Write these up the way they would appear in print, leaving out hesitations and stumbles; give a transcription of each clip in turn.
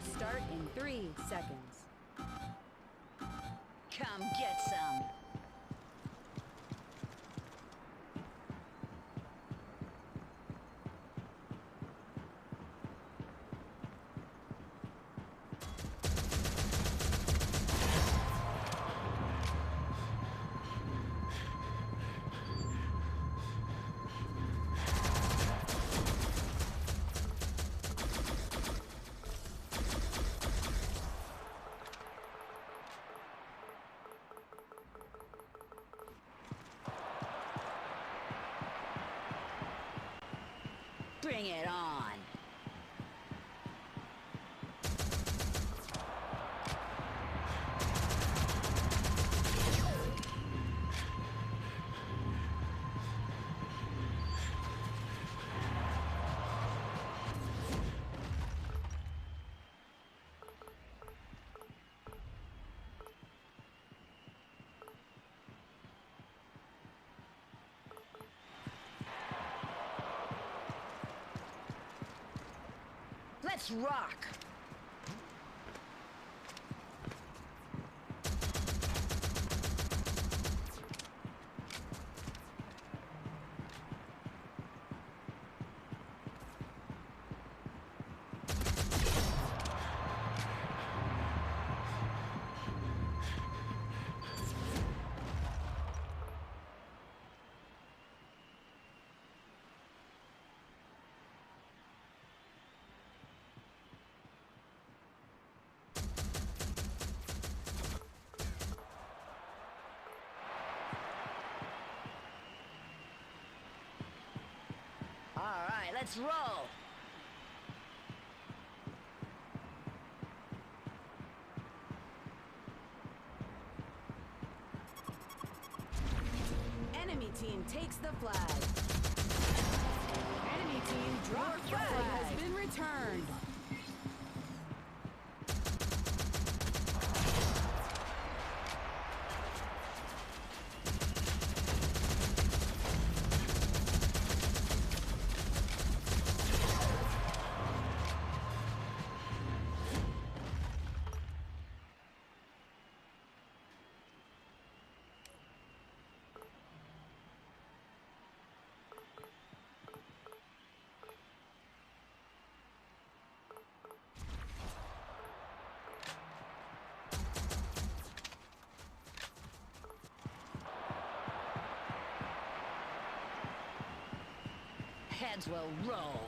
start in 3 seconds. Come get some. Bring it on. Let's rock! All right, let's roll. Enemy team takes the flag. Enemy team dropped the flag has been returned. Heads will roll.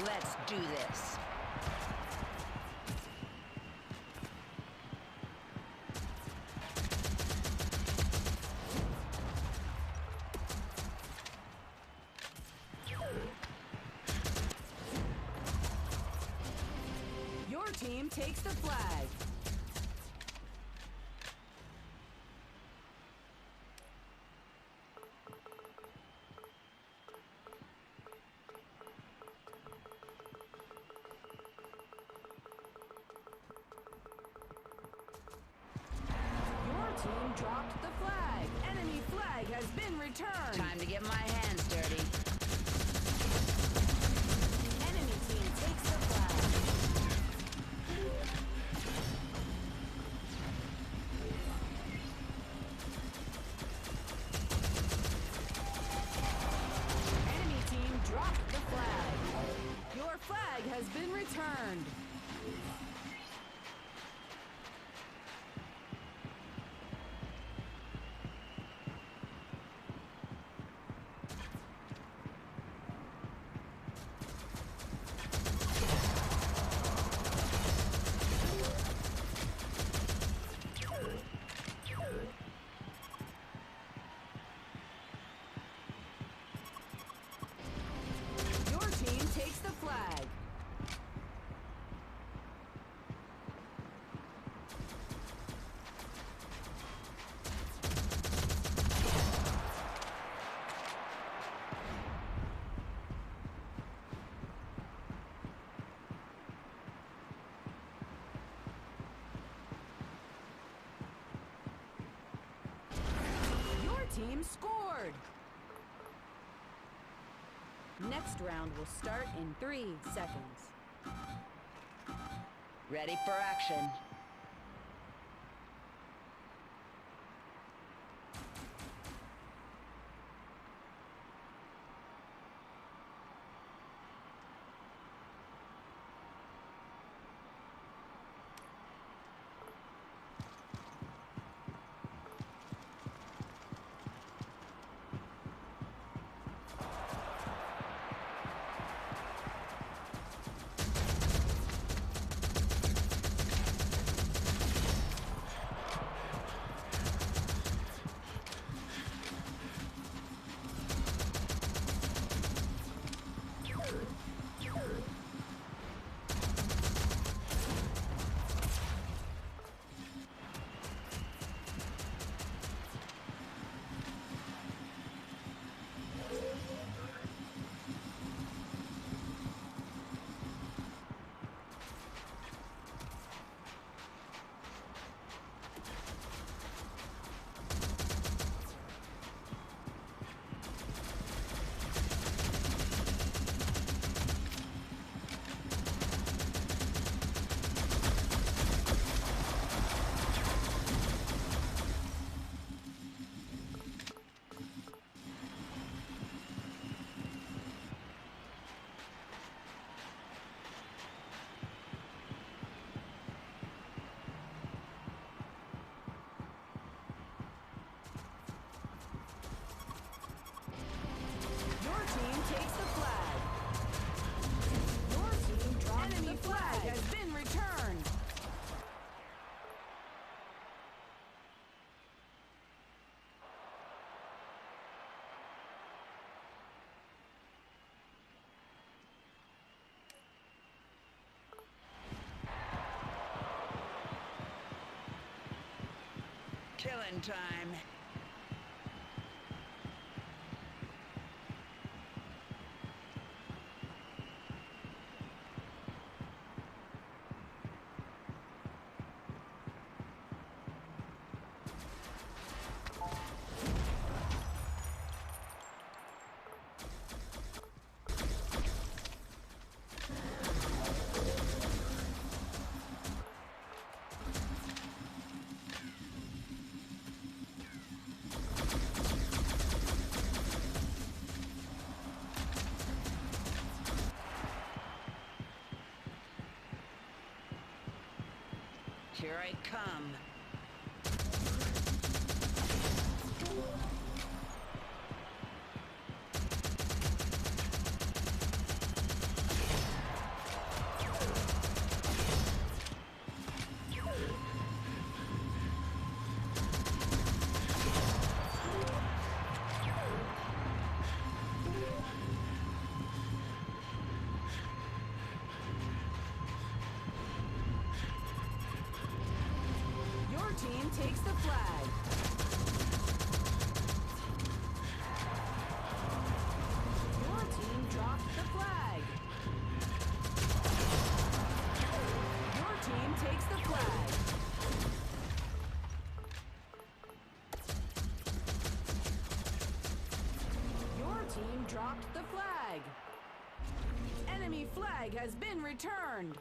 Let's do this. Your team takes the flag. Team dropped the flag. Enemy flag has been returned. Time to get my hands dirty. Enemy team takes the flag. Enemy team dropped the flag. Your flag has been returned. team scored. Next round will start in 3 seconds. Ready for action. Your team takes the flag. Your team drops the flag has been returned. Killing time. Here I come. Your team takes the flag. Your team dropped the flag. Your team takes the flag. Your team dropped the flag. Enemy flag has been returned.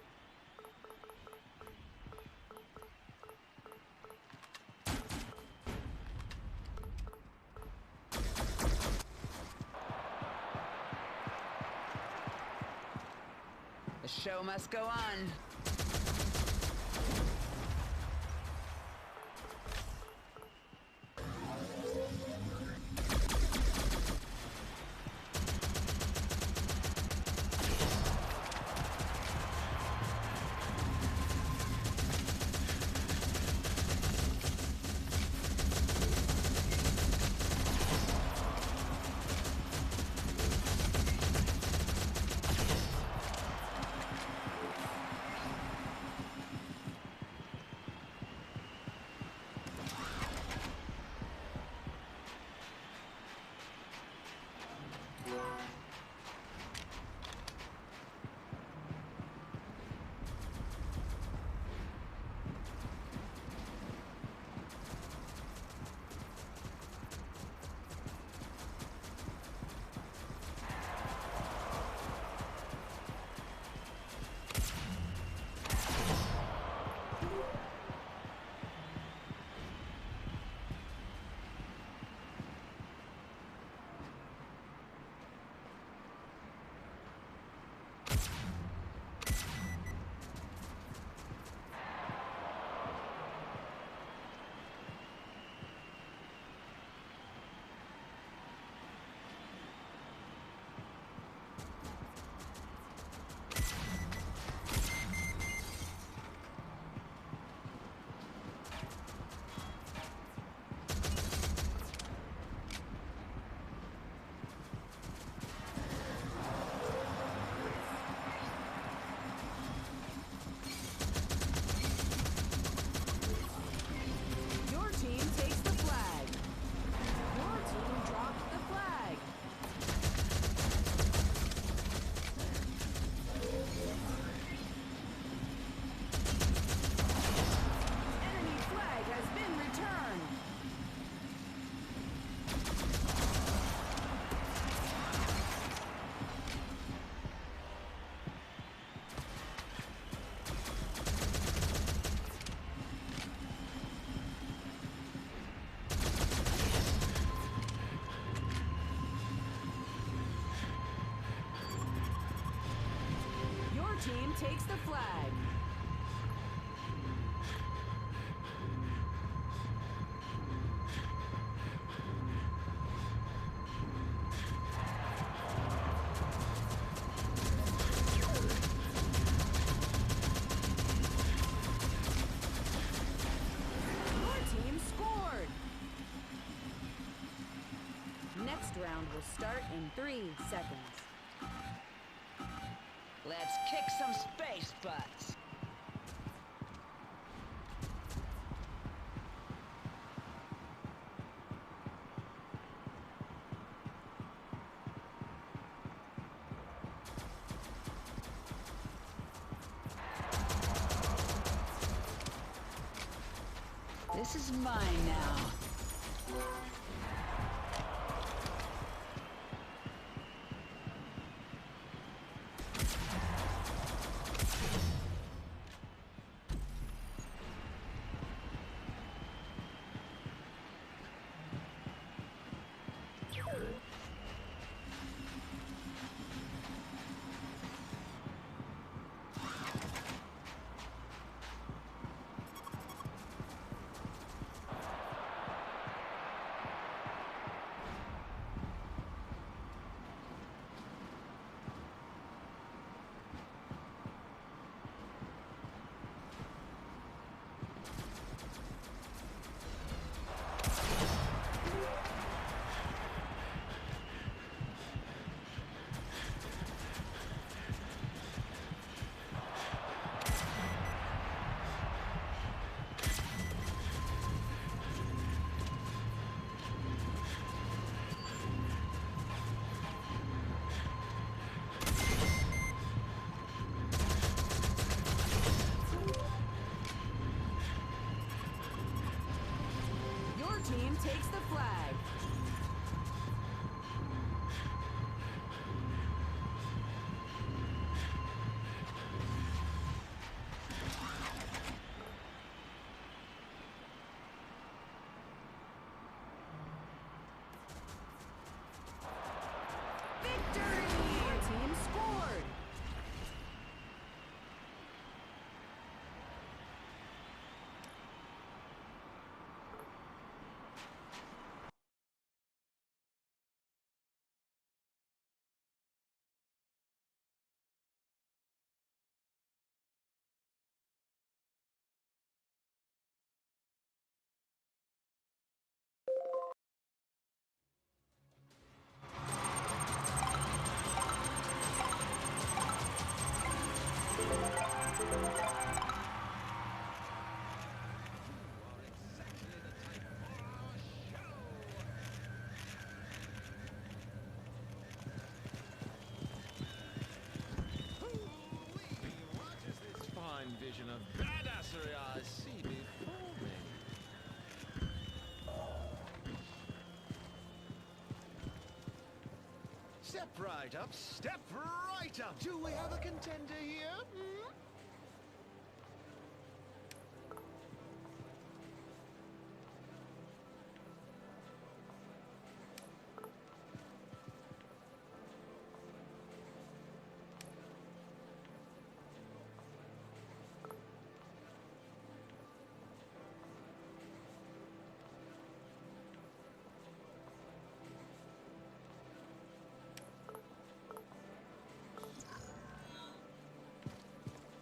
The show must go on. takes the flag. Your team scored. Next round will start in 3 seconds. Let's kick some space butts. This is mine now. Team takes the flag. Victory! Your team scored. Vision of badassery I see before me. Step right up, step right up. Do we have a contender here?